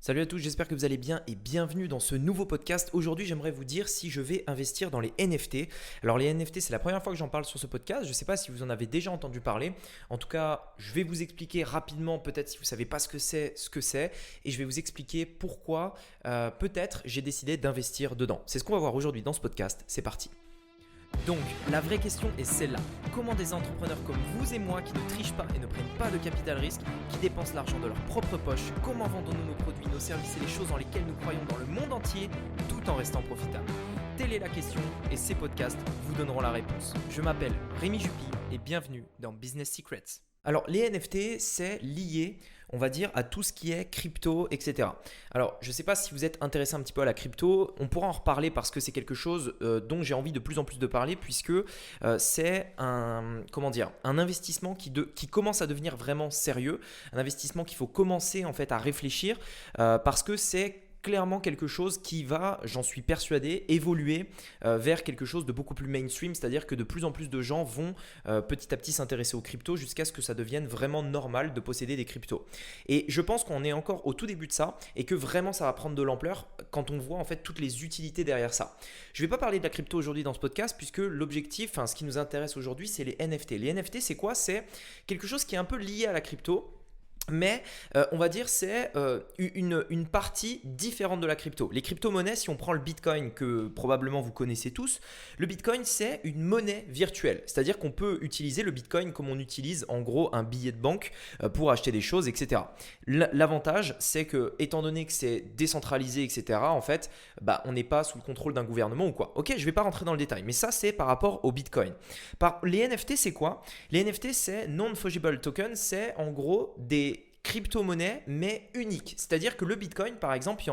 Salut à tous, j'espère que vous allez bien et bienvenue dans ce nouveau podcast. Aujourd'hui, j'aimerais vous dire si je vais investir dans les NFT. Alors les NFT, c'est la première fois que j'en parle sur ce podcast. Je ne sais pas si vous en avez déjà entendu parler. En tout cas, je vais vous expliquer rapidement, peut-être si vous ne savez pas ce que c'est. Et je vais vous expliquer pourquoi peut-être j'ai décidé d'investir dedans. C'est ce qu'on va voir aujourd'hui dans ce podcast. C'est parti. Donc, la vraie question est celle-là. Comment des entrepreneurs comme vous et moi qui ne trichent pas et ne prennent pas de capital risque, qui dépensent l'argent de leur propre poche, comment vendons-nous nos produits, nos services et les choses dans lesquelles nous croyons dans le monde entier, tout en restant profitables? Telle est la question et ces podcasts vous donneront la réponse. Je m'appelle Rémi Jupy et bienvenue dans Business Secrets. Alors, les NFT, c'est lié, on va dire, à tout ce qui est crypto, etc. Alors, je ne sais pas si vous êtes intéressé un petit peu à la crypto, on pourra en reparler parce que c'est quelque chose dont j'ai envie de plus en plus de parler puisque c'est un investissement qui commence à devenir vraiment sérieux, un investissement qu'il faut commencer en fait à réfléchir parce que c'est clairement quelque chose qui va, j'en suis persuadé, évoluer vers quelque chose de beaucoup plus mainstream, c'est-à-dire que de plus en plus de gens vont petit à petit s'intéresser aux cryptos jusqu'à ce que ça devienne vraiment normal de posséder des cryptos. Et je pense qu'on est encore au tout début de ça et que vraiment ça va prendre de l'ampleur quand on voit en fait toutes les utilités derrière ça. Je ne vais pas parler de la crypto aujourd'hui dans ce podcast puisque l'objectif, ce qui nous intéresse aujourd'hui, c'est les NFT. Les NFT, c'est quoi? C'est quelque chose qui est un peu lié à la crypto. Mais on va dire c'est une partie différente de la crypto. Les crypto-monnaies, si on prend le Bitcoin que probablement vous connaissez tous, le Bitcoin c'est une monnaie virtuelle. C'est-à-dire qu'on peut utiliser le Bitcoin comme on utilise en gros un billet de banque pour acheter des choses, etc. L'avantage c'est que étant donné que c'est décentralisé, etc. En fait, on n'est pas sous le contrôle d'un gouvernement ou quoi. Ok, je ne vais pas rentrer dans le détail, mais ça c'est par rapport au Bitcoin. Les NFT c'est quoi? Les NFT c'est non-fungible token, c'est en gros des crypto-monnaie mais unique. C'est-à-dire que le Bitcoin, par exemple, il y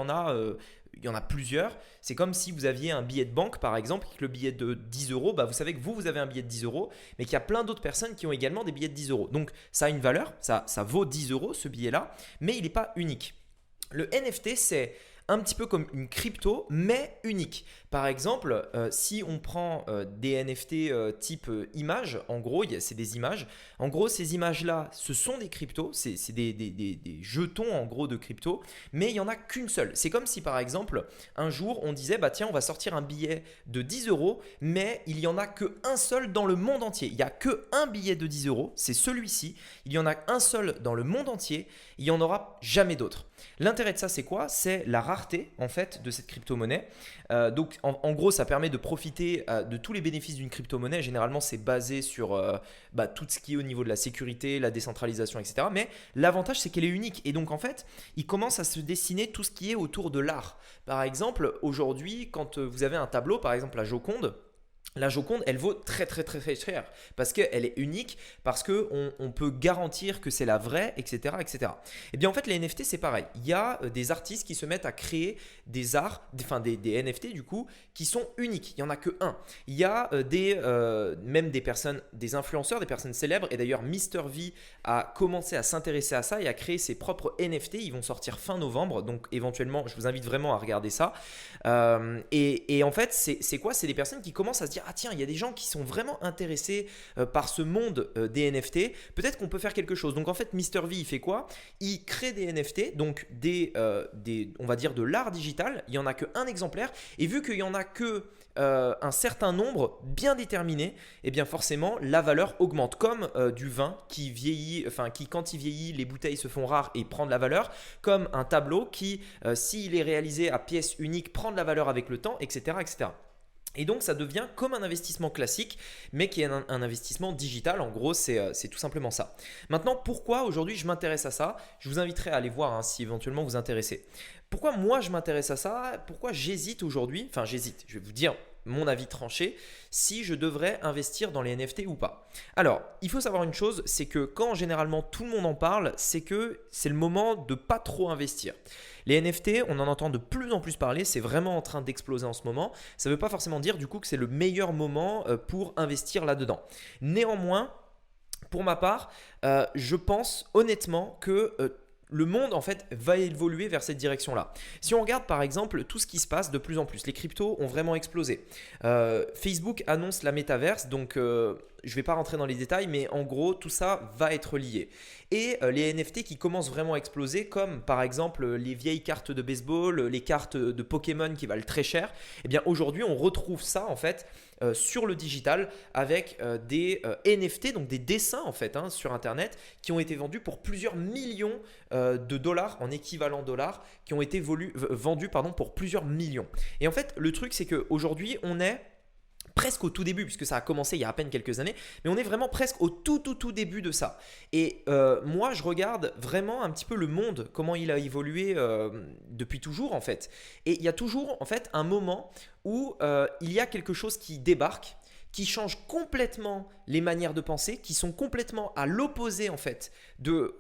en a plusieurs. C'est comme si vous aviez un billet de banque, par exemple, et que le billet de 10 euros, vous savez que vous avez un billet de 10 euros, mais qu'il y a plein d'autres personnes qui ont également des billets de 10 euros. Donc, ça a une valeur, ça vaut 10 euros, ce billet-là, mais il n'est pas unique. Le NFT, c'est un petit peu comme une crypto, mais unique. Par exemple, si on prend des NFT type images, en gros, c'est des images. En gros, ces images-là, ce sont des cryptos, c'est des jetons en gros de crypto, mais il n'y en a qu'une seule. C'est comme si par exemple, un jour, on disait, tiens, on va sortir un billet de 10 euros, mais il n'y en a qu'un seul dans le monde entier. Il n'y a qu'un billet de 10 euros, c'est celui-ci. Il y en a un seul dans le monde entier, il n'y en aura jamais d'autre. L'intérêt de ça, c'est quoi? C'est la rareté en fait de cette crypto-monnaie. Donc en gros, ça permet de profiter de tous les bénéfices d'une crypto-monnaie. Généralement, c'est basé sur tout ce qui est au niveau de la sécurité, la décentralisation, etc. Mais l'avantage, c'est qu'elle est unique. Et donc en fait, il commence à se dessiner tout ce qui est autour de l'art. Par exemple, aujourd'hui, quand vous avez un tableau, par exemple la Joconde, elle vaut très très très très cher parce qu'elle est unique, parce qu'on peut garantir que c'est la vraie, etc., etc. Et bien en fait les NFT c'est pareil. Il y a des artistes qui se mettent à créer des NFT du coup qui sont uniques. Il n'y en a que un. Il y a même des personnes, des influenceurs, des personnes célèbres, et d'ailleurs MrV a commencé à s'intéresser à ça et à créer ses propres NFT. Ils vont sortir fin novembre, donc éventuellement je vous invite vraiment à regarder ça. Et en fait c'est quoi? C'est des personnes qui commencent à se dire, ah tiens, il y a des gens qui sont vraiment intéressés par ce monde des NFT, peut-être qu'on peut faire quelque chose. Donc en fait MrV il fait quoi? Il crée des NFT, donc on va dire de l'art digital. Il n'y en a qu'un exemplaire, et vu qu'il n'y en a que un certain nombre bien déterminé, et bien forcément la valeur augmente, comme du vin qui vieillit, qui quand il vieillit les bouteilles se font rares et prend de la valeur, comme un tableau qui s'il est réalisé à pièce unique prend de la valeur avec le temps, etc., etc. Et donc ça devient comme un investissement classique, mais qui est un investissement digital. En gros, c'est tout simplement ça. Maintenant, pourquoi aujourd'hui je m'intéresse à ça? Je vous inviterai à aller voir si éventuellement vous intéressez. Pourquoi moi je m'intéresse à ça? Pourquoi j'hésite aujourd'hui? J'hésite, je vais vous dire mon avis tranché, si je devrais investir dans les NFT ou pas. Alors, il faut savoir une chose, c'est que quand généralement tout le monde en parle, c'est que c'est le moment de pas trop investir. Les NFT, on en entend de plus en plus parler, c'est vraiment en train d'exploser en ce moment. Ça ne veut pas forcément dire du coup que c'est le meilleur moment pour investir là-dedans. Néanmoins, pour ma part, je pense honnêtement que le monde en fait va évoluer vers cette direction-là. Si on regarde par exemple tout ce qui se passe de plus en plus, les cryptos ont vraiment explosé. Facebook annonce la métaverse, donc je ne vais pas rentrer dans les détails, mais en gros, tout ça va être lié. Et les NFT qui commencent vraiment à exploser, comme par exemple les vieilles cartes de baseball, les cartes de Pokémon qui valent très cher, eh bien aujourd'hui, on retrouve ça en fait sur le digital avec des NFT, donc des dessins en fait sur Internet qui ont été vendus pour plusieurs millions de dollars en équivalent dollars, qui ont été vendus pour plusieurs millions. Et en fait, le truc, c'est qu'aujourd'hui, on est presque au tout début, puisque ça a commencé il y a à peine quelques années, mais on est vraiment presque au tout début de ça. Et moi, je regarde vraiment un petit peu le monde, comment il a évolué depuis toujours en fait. Et il y a toujours en fait un moment où il y a quelque chose qui débarque, qui change complètement les manières de penser, qui sont complètement à l'opposé en fait de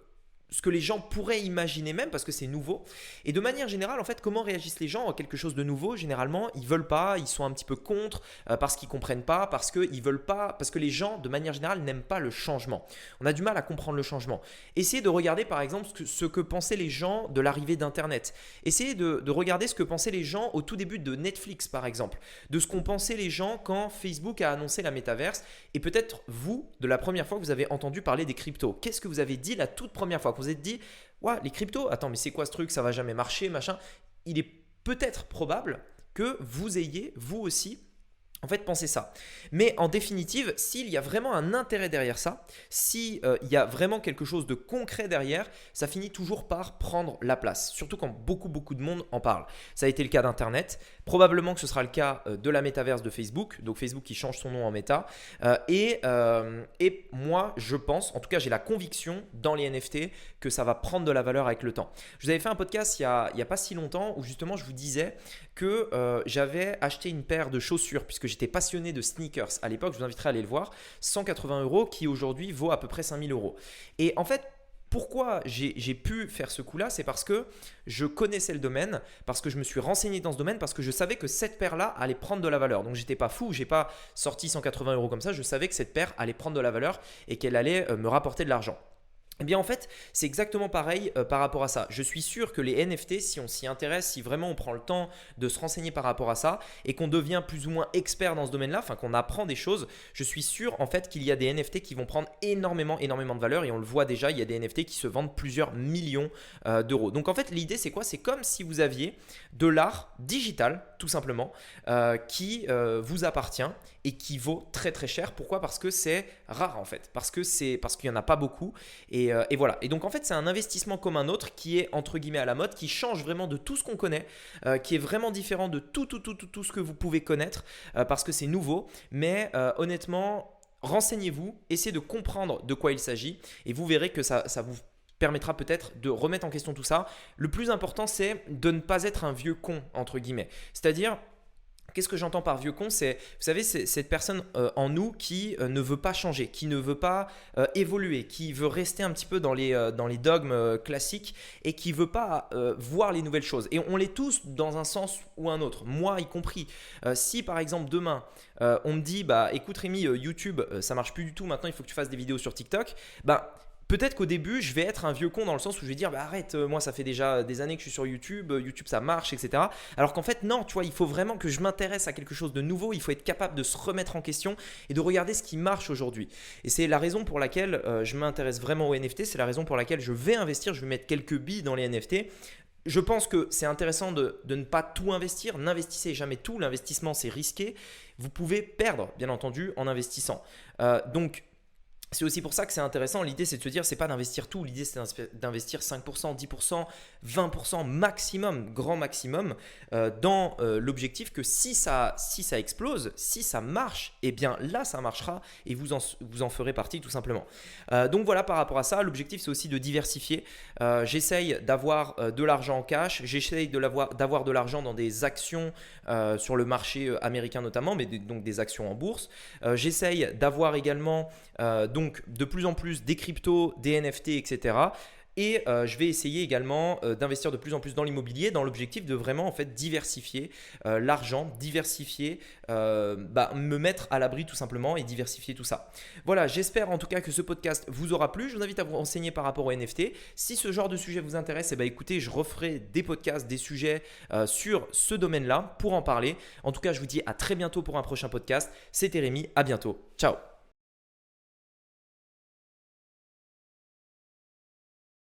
ce que les gens pourraient imaginer même, parce que c'est nouveau. Et de manière générale, en fait, comment réagissent les gens à quelque chose de nouveau? Généralement, ils veulent pas, ils sont un petit peu contre, parce qu'ils comprennent pas, parce qu'ils veulent pas, parce que les gens, de manière générale, n'aiment pas le changement. On a du mal à comprendre le changement. Essayez de regarder, par exemple, ce que pensaient les gens de l'arrivée d'Internet. Essayez de regarder ce que pensaient les gens au tout début de Netflix, par exemple, de ce qu'ont pensé les gens quand Facebook a annoncé la métaverse, et peut-être vous, de la première fois que vous avez entendu parler des cryptos. Qu'est-ce que vous avez dit la toute première fois? Vous êtes dit, ouais, les cryptos, attends, mais c'est quoi ce truc? Ça va jamais marcher, machin. Il est peut-être probable que vous ayez, vous aussi, en fait, pensez ça. Mais en définitive, s'il y a vraiment un intérêt derrière ça, s'il y a vraiment quelque chose de concret derrière, ça finit toujours par prendre la place. Surtout quand beaucoup de monde en parle. Ça a été le cas d'Internet. Probablement que ce sera le cas de la métaverse de Facebook. Donc Facebook qui change son nom en méta. Et moi, je pense, en tout cas j'ai la conviction dans les NFT que ça va prendre de la valeur avec le temps. Je vous avais fait un podcast il y a pas si longtemps où justement je vous disais que j'avais acheté une paire de chaussures puisque j'étais passionné de sneakers à l'époque, je vous inviterai à aller le voir, 180 € qui aujourd'hui vaut à peu près 5000 €. Et en fait, pourquoi j'ai pu faire ce coup-là? C'est parce que je connaissais le domaine, parce que je me suis renseigné dans ce domaine, parce que je savais que cette paire-là allait prendre de la valeur. Donc, j'étais pas fou, j'ai pas sorti 180 € comme ça, je savais que cette paire allait prendre de la valeur et qu'elle allait me rapporter de l'argent. Eh bien en fait, c'est exactement pareil par rapport à ça. Je suis sûr que les NFT, si on s'y intéresse, si vraiment on prend le temps de se renseigner par rapport à ça et qu'on devient plus ou moins expert dans ce domaine-là, enfin qu'on apprend des choses, je suis sûr en fait qu'il y a des NFT qui vont prendre énormément de valeur et on le voit déjà, il y a des NFT qui se vendent plusieurs millions d'euros. Donc en fait, l'idée c'est quoi? C'est comme si vous aviez de l'art digital tout simplement qui vous appartient et qui vaut très cher. Pourquoi? Parce que c'est rare en fait, parce qu'il n'y en a pas beaucoup et voilà. Et donc en fait c'est un investissement comme un autre qui est entre guillemets à la mode, qui change vraiment de tout ce qu'on connaît, qui est vraiment différent de tout ce que vous pouvez connaître parce que c'est nouveau. Mais honnêtement, renseignez-vous, essayez de comprendre de quoi il s'agit et vous verrez que ça vous permettra peut-être de remettre en question tout ça. Le plus important, c'est de ne pas être un vieux con entre guillemets. C'est-à-dire, qu'est-ce que j'entends par vieux con? C'est, vous savez, c'est cette personne en nous qui ne veut pas changer, qui ne veut pas évoluer, qui veut rester un petit peu dans les dogmes classiques et qui ne veut pas voir les nouvelles choses. Et on l'est tous dans un sens ou un autre, moi y compris. Si par exemple demain, on me dit, bah écoute Rémi, YouTube, ça marche plus du tout, maintenant il faut que tu fasses des vidéos sur TikTok, bah peut-être qu'au début, je vais être un vieux con dans le sens où je vais dire bah arrête, moi ça fait déjà des années que je suis sur YouTube, YouTube ça marche, etc. Alors qu'en fait non, tu vois, il faut vraiment que je m'intéresse à quelque chose de nouveau, il faut être capable de se remettre en question et de regarder ce qui marche aujourd'hui. Et c'est la raison pour laquelle je m'intéresse vraiment aux NFT, c'est la raison pour laquelle je vais investir, je vais mettre quelques billes dans les NFT. Je pense que c'est intéressant de ne pas tout investir, n'investissez jamais tout, l'investissement c'est risqué, vous pouvez perdre bien entendu en investissant. Donc c'est aussi pour ça que c'est intéressant. L'idée, c'est de se dire, c'est pas d'investir tout. L'idée, c'est d'investir 5%, 10%, 20% maximum, grand maximum, dans l'objectif que si ça explose, si ça marche, eh bien là, ça marchera et vous en ferez partie tout simplement. Donc voilà, par rapport à ça, l'objectif, c'est aussi de diversifier. J'essaye d'avoir de l'argent en cash. J'essaye d'avoir de l'argent dans des actions sur le marché américain notamment, mais donc des actions en bourse. J'essaye d'avoir également donc de plus en plus des cryptos, des NFT, etc. Et je vais essayer également d'investir de plus en plus dans l'immobilier dans l'objectif de vraiment en fait diversifier l'argent, diversifier, me mettre à l'abri tout simplement et diversifier tout ça. Voilà, j'espère en tout cas que ce podcast vous aura plu. Je vous invite à vous renseigner par rapport aux NFT. Si ce genre de sujet vous intéresse, écoutez, je referai des podcasts, des sujets sur ce domaine-là pour en parler. En tout cas, je vous dis à très bientôt pour un prochain podcast. C'était Rémi, à bientôt. Ciao.